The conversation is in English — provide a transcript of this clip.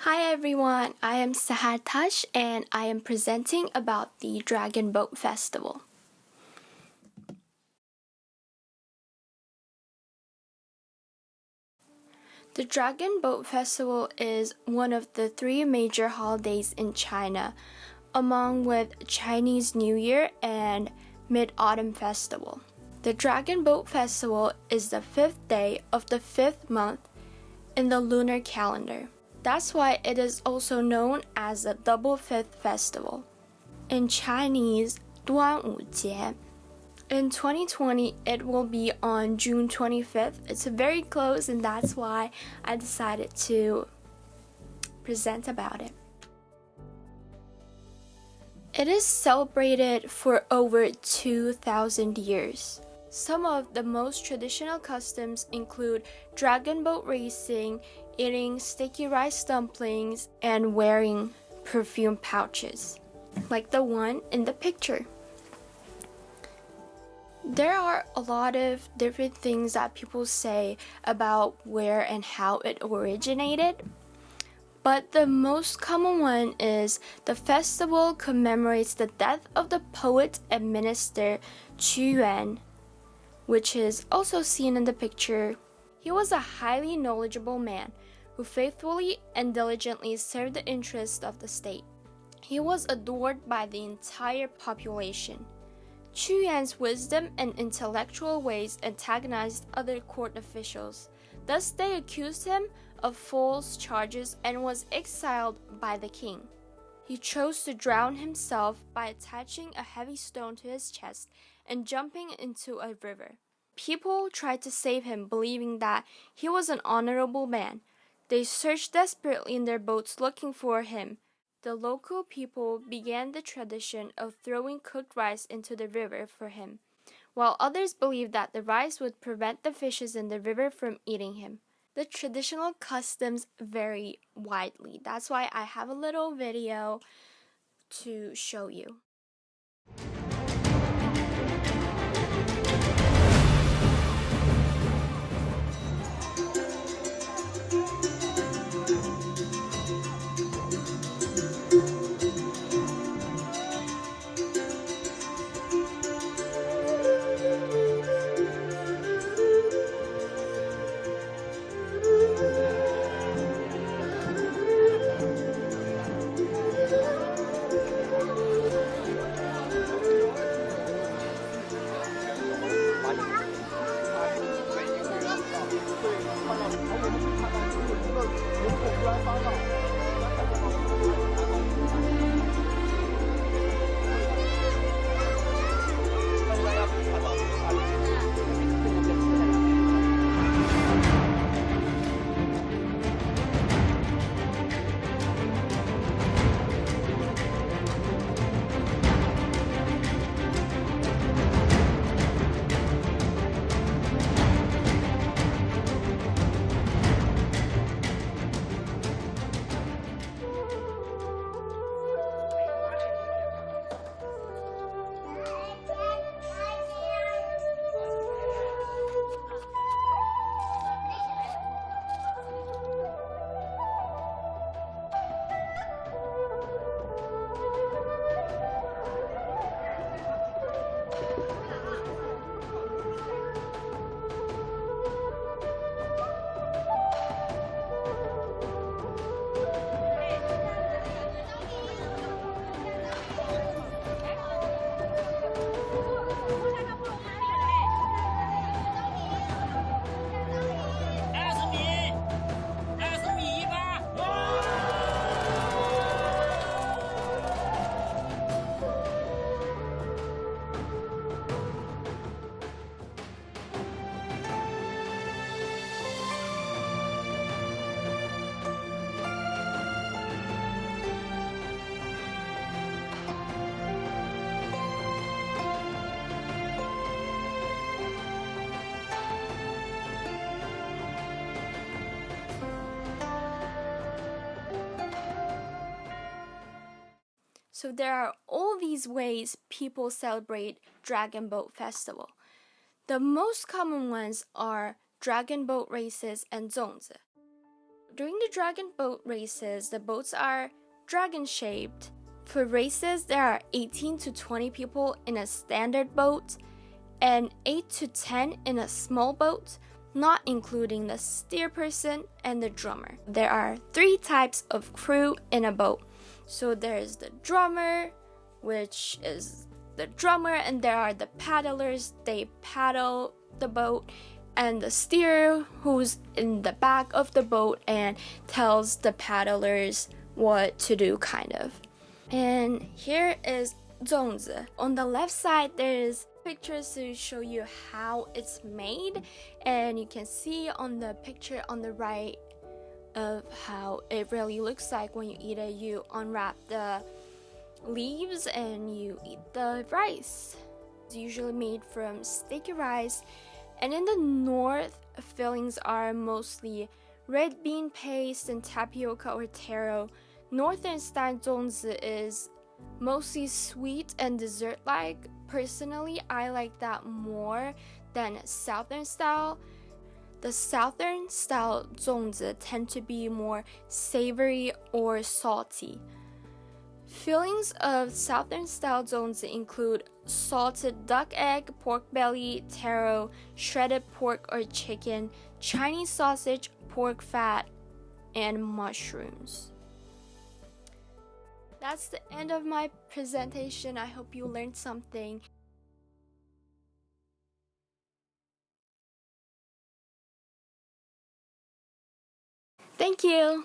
Hi everyone, I am Sahar Tash and I am presenting about the Dragon Boat Festival. The Dragon Boat Festival is one of the three major holidays in China, along with Chinese New Year and Mid-Autumn Festival. The Dragon Boat Festival is the fifth day of the fifth month in the lunar calendar. That's why it is also known as the Double Fifth Festival. In Chinese, 端午节. In 2020, it will be on June 25th. It's very close, and that's why I decided to present about it. It is celebrated for over 2,000 years. Some of the most traditional customs include dragon boat racing, eating sticky rice dumplings, and wearing perfume pouches, like the one in the picture. There are a lot of different things that people say about where and how it originated, but the most common one is the festival commemorates the death of the poet and minister Qu Yuan, which is also seen in the picture. He was a highly knowledgeable man who faithfully and diligently served the interests of the state. He was adored by the entire population. Qu Yuan's wisdom and intellectual ways antagonized other court officials. Thus, they accused him of false charges and was exiled by the king. He chose to drown himself by attaching a heavy stone to his chest and jumping into a river. People tried to save him, believing that he was an honorable man. They searched desperately in their boats looking for him. The local people began the tradition of throwing cooked rice into the river for him, while others believed that the rice would prevent the fishes in the river from eating him. The traditional customs vary widely. That's why I have a little video to show you. So there are all these ways people celebrate Dragon Boat Festival. The most common ones are dragon boat races and zongzi. During the dragon boat races, the boats are dragon-shaped. For races, there are 18 to 20 people in a standard boat and 8 to 10 in a small boat, not including the steer person and the drummer. There are 3 types of crew in a boat. So there's the drummer, which is the drummer, and there are the paddlers, they paddle the boat, and the steer, who's in the back of the boat and tells the paddlers what to do, kind of. And here is 粽子. On the left side, there's pictures to show you how it's made, and you can see on the picture on the right of how it really looks like when you eat it. You unwrap the leaves and you eat the rice. It's usually made from sticky rice, and in the north, fillings are mostly red bean paste and tapioca or taro. Northern style 粽子 is mostly sweet and dessert-like. Personally, I like that more than southern style. The southern style 粽子 tend to be more savory or salty. Fillings of southern style 粽子 include salted duck egg, pork belly, taro, shredded pork or chicken, Chinese sausage, pork fat, and mushrooms. That's the end of my presentation. I hope you learned something. Thank you.